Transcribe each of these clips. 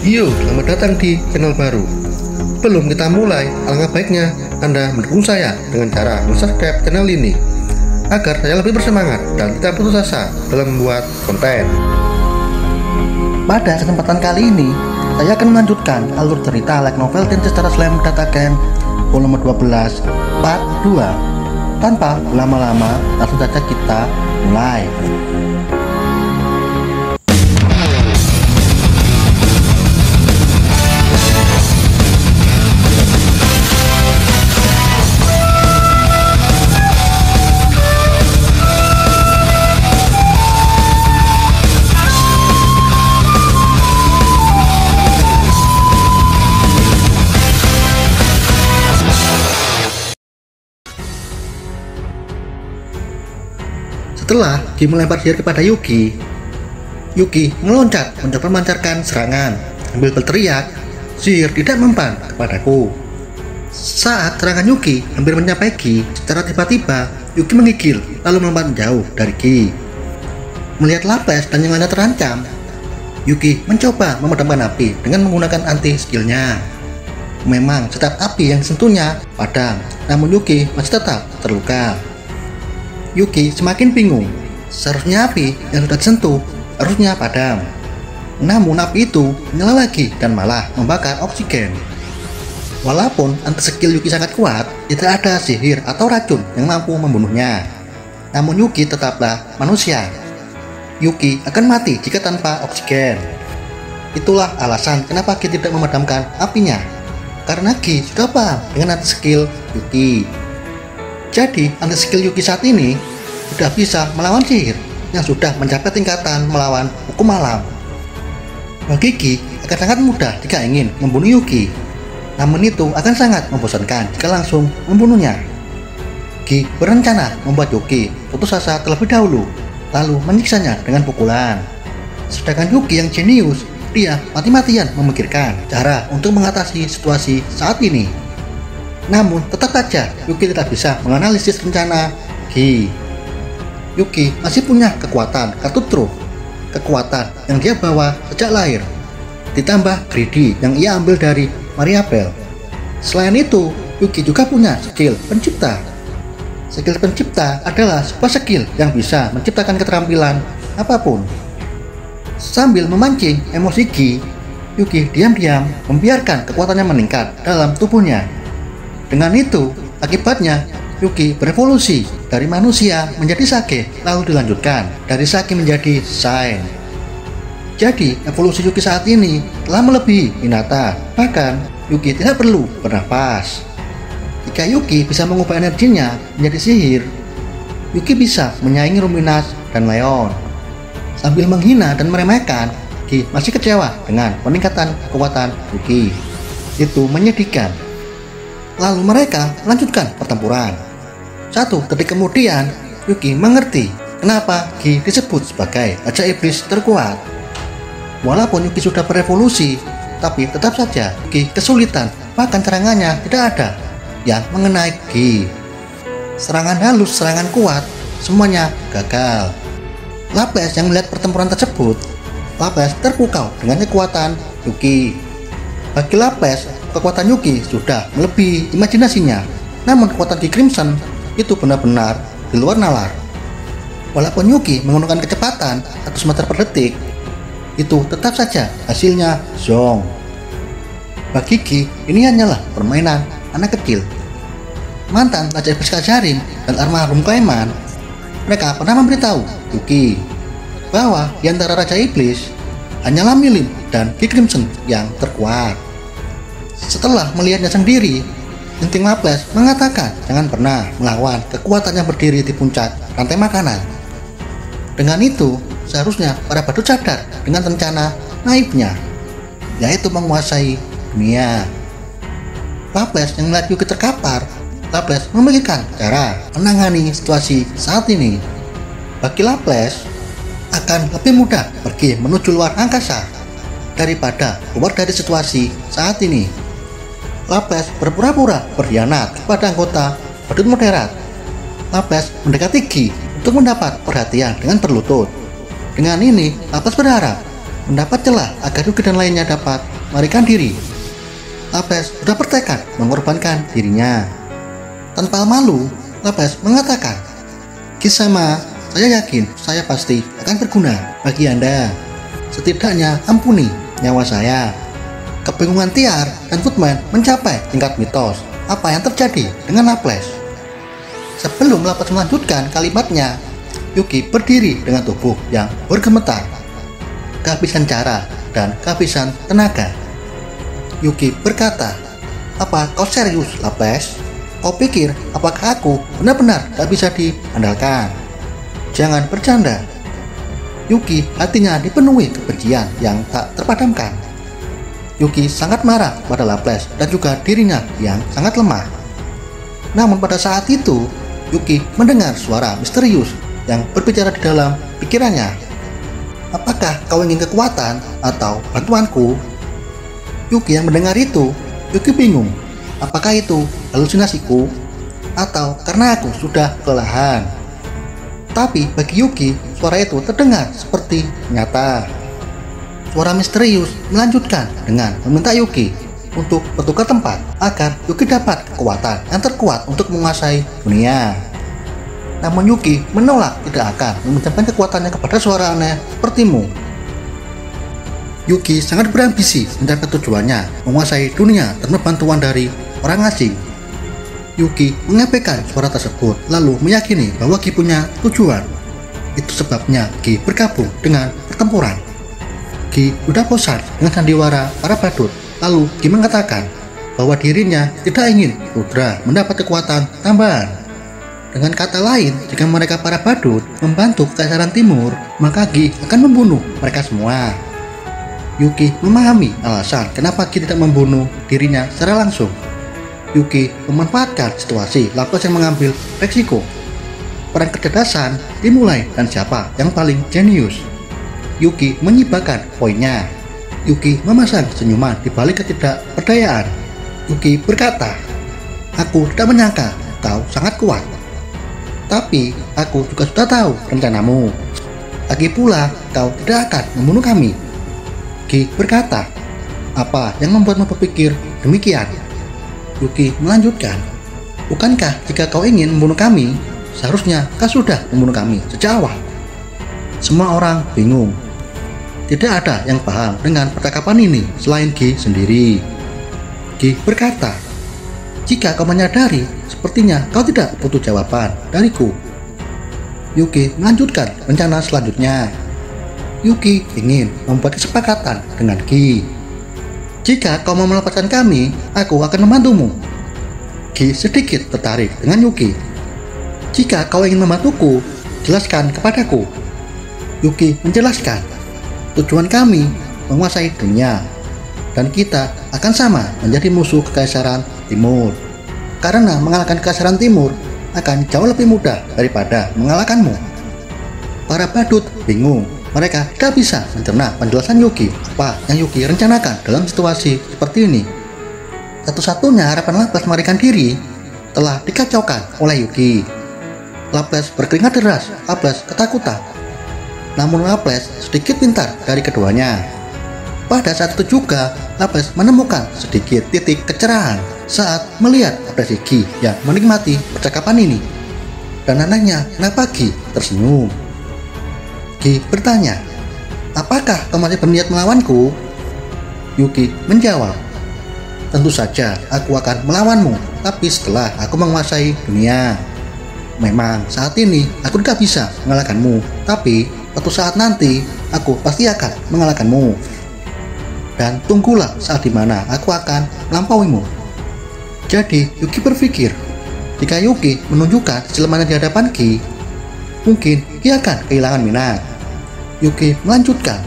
Yo, selamat datang di channel baru. Belum kita mulai, alangkah baiknya Anda mendukung saya dengan cara subscribe channel ini agar saya lebih bersemangat dan tidak putus asa dalam membuat konten. Pada kesempatan kali ini, saya akan melanjutkan alur cerita light novel Teen Secara Slam Dataken volume 12 part 2. Tanpa lama-lama, langsung saja kita mulai. Setelah Gi melempar sihir kepada Yuki meloncat mencoba melancarkan serangan sambil berteriak, "Sihir tidak mempan kepadaku." Saat serangan Yuki hampir mencapai Gi, secara tiba-tiba Yuki menggigil lalu melompat jauh dari Gi. Melihat Lapes dan yang lainnya terancam, Yuki mencoba memadamkan api dengan menggunakan anti skillnya. Memang setiap api yang disentuhnya padam, namun Yuki masih tetap terluka. Yuki semakin bingung, seharusnya api yang sudah disentuh harusnya padam. Namun api itu menyala lagi dan malah membakar oksigen. Walaupun anti skill Yuki sangat kuat, tidak ada sihir atau racun yang mampu membunuhnya. Namun Yuki tetaplah manusia. Yuki akan mati jika tanpa oksigen. Itulah alasan kenapa Gi tidak memadamkan apinya, karena Gi sudah paham dengan anti skill Yuki. Jadi anti skill Yuki saat ini sudah bisa melawan sihir yang sudah mencapai tingkatan melawan hukum malam. Bagi Gi akan sangat mudah jika ingin membunuh Yuki, namun itu akan sangat membosankan jika langsung membunuhnya. Gi berencana membuat Yuki putus asa terlebih dahulu, lalu menyiksanya dengan pukulan. Sedangkan Yuki yang jenius, dia mati-matian memikirkan cara untuk mengatasi situasi saat ini. Namun tetap saja Yuki tidak bisa menganalisis rencana Gi. Yuki masih punya kekuatan kartu truf, kekuatan yang dia bawa sejak lahir, ditambah greedy yang ia ambil dari Mariabel. Selain itu, Yuki juga punya skill pencipta. Skill pencipta adalah sebuah skill yang bisa menciptakan keterampilan apapun. Sambil memancing emosi Gi, Yuki diam-diam membiarkan kekuatannya meningkat dalam tubuhnya. Dengan itu, akibatnya Yuki berevolusi dari manusia menjadi Sage, lalu dilanjutkan dari Sage menjadi Shine. Jadi, evolusi Yuki saat ini telah melebihi Hinata. Bahkan, Yuki tidak perlu bernapas. Jika Yuki bisa mengubah energinya menjadi sihir, Yuki bisa menyaingi Luminas dan Leon. Sambil menghina dan meremehkan, Gi masih kecewa dengan peningkatan kekuatan Yuki. Itu menyedihkan. Lalu mereka melanjutkan pertempuran. Satu detik kemudian, Yuki mengerti kenapa Gi disebut sebagai Raja Iblis terkuat. Walaupun Yuki sudah berevolusi, tapi tetap saja Yuki kesulitan, bahkan serangannya tidak ada yang mengenai Gi. Serangan halus, serangan kuat, semuanya gagal. Lapes yang melihat pertempuran tersebut, Lapes terpukau dengan kekuatan Yuki. Bagi Lapes, kekuatan Yuki sudah melebihi imajinasinya, namun kekuatan Gi Crimson itu benar-benar di luar nalar. Walaupun Yuki menggunakan kecepatan 100 meter per detik, itu tetap saja hasilnya zong. Bagi Gi, ini hanyalah permainan anak kecil. Mantan Raja Iblis Kazarin dan almarhum Kaiman, mereka pernah memberitahu Yuki bahwa di antara Raja Iblis hanyalah Milim dan Gi Crimson yang terkuat. Setelah melihatnya sendiri, Inting Lapes mengatakan jangan pernah melawan kekuatan yang berdiri di puncak rantai makanan. Dengan itu, seharusnya para badut sadar dengan rencana naifnya, yaitu menguasai dunia. Lapes yang melihat Yuki terkapar, Lapes memikirkan cara menangani situasi saat ini. Bagi Lapes, akan lebih mudah pergi menuju luar angkasa daripada keluar dari situasi saat ini. Lapes berpura-pura berkhianat kepada anggota badut moderat. Lapes mendekati Gi untuk mendapat perhatian dengan berlutut. Dengan ini, Lapes berharap mendapat celah agar Yuki dan lainnya dapat melarikan diri. Lapes sudah bertekad mengorbankan dirinya. Tanpa malu, Lapes mengatakan, "Kisama, saya yakin saya pasti akan berguna bagi Anda. Setidaknya ampuni nyawa saya." Kebingungan Tiar dan Footman mencapai tingkat mitos. Apa yang terjadi dengan Lapes? Sebelum Lapes melanjutkan kalimatnya, Yuki berdiri dengan tubuh yang bergemetar, kehabisan cara dan kehabisan tenaga. Yuki berkata, "Apa kau serius, Lapes? Kau pikir apakah aku benar-benar tak bisa diandalkan? Jangan bercanda." Yuki hatinya dipenuhi kebencian yang tak terpadamkan. Yuki sangat marah pada Lapes dan juga dirinya yang sangat lemah. Namun pada saat itu, Yuki mendengar suara misterius yang berbicara di dalam pikirannya. "Apakah kau ingin kekuatan atau bantuanku?" Yuki yang mendengar itu, Yuki bingung. Apakah itu halusinasiku? Atau karena aku sudah kelelahan? Tapi bagi Yuki, suara itu terdengar seperti nyata. Suara misterius melanjutkan dengan meminta Yuki untuk bertukar tempat agar Yuki dapat kekuatan yang terkuat untuk menguasai dunia. Namun Yuki menolak, tidak akan meminjamkan kekuatannya kepada suara aneh sepertimu. Yuki sangat berambisi mencapai tujuannya, menguasai dunia tanpa bantuan dari orang asing. Yuki mengabaikan suara tersebut, lalu meyakini bahwa Ki punya tujuan. Itu sebabnya Ki bergabung dengan pertempuran. Ki sudah bosan dengan sandiwara para badut, lalu Ki mengatakan bahwa dirinya tidak ingin Rudra mendapat kekuatan tambahan. Dengan kata lain, jika mereka para badut membantu Kekaisaran Timur, maka Ki akan membunuh mereka semua. Yuki memahami alasan kenapa Ki tidak membunuh dirinya secara langsung. Yuki memanfaatkan situasi Lapes yang mengambil resiko. Perang kecerdasan dimulai dan siapa yang paling jenius. Yuki menyibakkan poinnya. Yuki memasang senyuman di balik ketidakberdayaan. Yuki berkata, "Aku tidak menyangka kau sangat kuat. Tapi aku juga sudah tahu rencanamu. Lagi pula kau tidak akan membunuh kami." Ki berkata, "Apa yang membuatmu berpikir demikian?" Yuki melanjutkan, "Bukankah jika kau ingin membunuh kami, seharusnya kau sudah membunuh kami sejak awal?" Semua orang bingung. Tidak ada yang paham dengan percakapan ini selain Ki sendiri. Ki berkata, "Jika kau menyadari, sepertinya kau tidak butuh jawaban dariku." Yuki melanjutkan rencana selanjutnya. Yuki ingin membuat kesepakatan dengan Ki. "Jika kau mau melepaskan kami, aku akan membantumu." Ki sedikit tertarik dengan Yuki. "Jika kau ingin membantuku, jelaskan kepadaku." Yuki menjelaskan, "Tujuan kami menguasai dunia, dan kita akan sama menjadi musuh Kekaisaran Timur. Karena mengalahkan Kekaisaran Timur akan jauh lebih mudah daripada mengalahkanmu." Para badut bingung. Mereka tidak bisa mencerna penjelasan Yuki apa yang Yuki rencanakan dalam situasi seperti ini. Satu-satunya harapan Lapes melarikan diri telah dikacaukan oleh Yuki. Lapes berkeringat deras, Lapes ketakutan. Namun Lapes sedikit pintar dari keduanya. Pada saat itu juga Lapes menemukan sedikit titik kecerahan saat melihat ekspresi Ki yang menikmati percakapan ini. Dan anehnya, kenapa Ki tersenyum? Ki bertanya, "Apakah kau masih berniat melawanku?" Yuki menjawab, "Tentu saja aku akan melawanmu, tapi setelah aku menguasai dunia. Memang saat ini aku tidak bisa mengalahkanmu, tapi suatu saat nanti aku pasti akan mengalahkanmu. Dan tunggulah saat dimana aku akan melampauimu." Jadi Yuki berpikir, jika Yuki menunjukkan kelemahannya di hadapan Ki, mungkin Ki akan kehilangan minat. Yuki melanjutkan,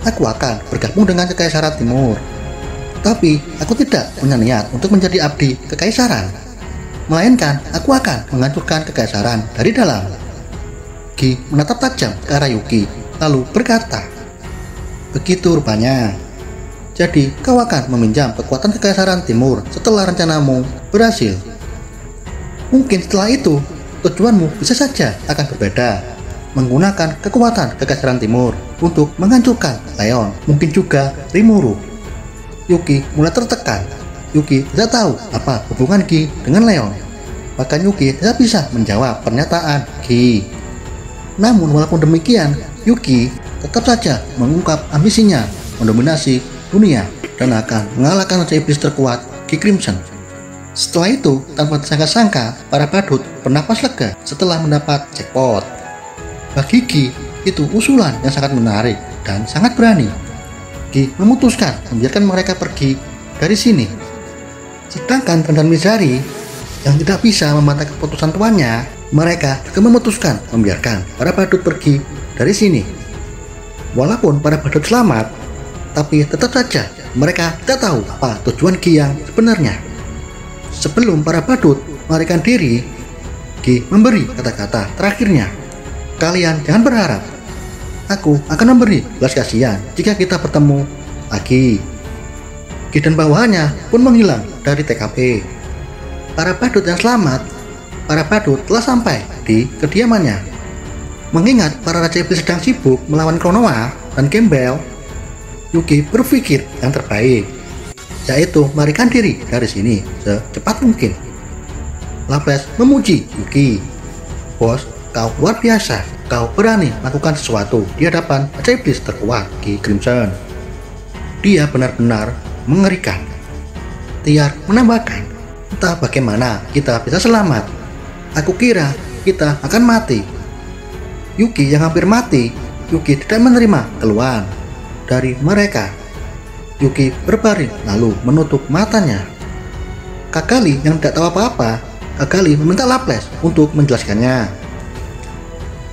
"Aku akan bergabung dengan Kekaisaran Timur. Tapi aku tidak punya niat untuk menjadi abdi Kekaisaran. Melainkan aku akan menghancurkan Kekaisaran dari dalam." Ki menatap tajam ke arah Yuki, lalu berkata, "Begitu rupanya. Jadi kau akan meminjam kekuatan Kekaisaran Timur setelah rencanamu berhasil. Mungkin setelah itu, tujuanmu bisa saja akan berbeda. menggunakan kekuatan kekaisaran timur untuk menghancurkan Leon, mungkin juga Rimuru. Yuki mulai tertekan. Yuki tidak tahu apa hubungan Gi dengan Leon. Bahkan Yuki tidak bisa menjawab pernyataan Gi. Namun walaupun demikian, Yuki tetap saja mengungkap ambisinya mendominasi dunia dan akan mengalahkan Raja Iblis terkuat Gi Crimson. Setelah itu, tanpa disangka-sangka, para badut bernapas lega setelah mendapat jackpot. Bagi Gi, itu usulan yang sangat menarik dan sangat berani. Gi memutuskan membiarkan mereka pergi dari sini. Sedangkan Pandan Mizari yang tidak bisa membantah keputusan tuannya, mereka juga memutuskan membiarkan para badut pergi dari sini. Walaupun para badut selamat, tapi tetap saja mereka tidak tahu apa tujuan Gi yang sebenarnya. Sebelum para badut melarikan diri, Gi memberi kata-kata terakhirnya. Kalian jangan berharap. Aku akan memberi belas kasihan jika kita bertemu lagi. Gi dan bawahannya pun menghilang dari TKP. Para badut yang selamat, para badut telah sampai di kediamannya. Mengingat para Raja Iblis sedang sibuk melawan Klonoa dan Gembel, Yuki berpikir yang terbaik, yaitu melarikan diri dari sini secepat mungkin. Laples memuji Yuki. Bos, kau luar biasa. Kau berani melakukan sesuatu di hadapan Raja Iblis terkuat Gi Crimson. Dia benar-benar mengerikan. Tiar menambahkan, entah bagaimana kita bisa selamat. Aku kira kita akan mati. Yuki yang hampir mati, Yuki tidak menerima keluhan dari mereka. Yuki berbaring lalu menutup matanya. Kakali yang tidak tahu apa-apa, Kakali meminta Laples untuk menjelaskannya.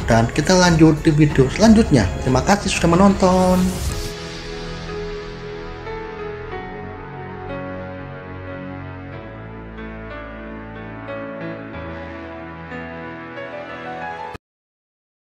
Dan kita lanjut di video selanjutnya. Terima kasih sudah menonton.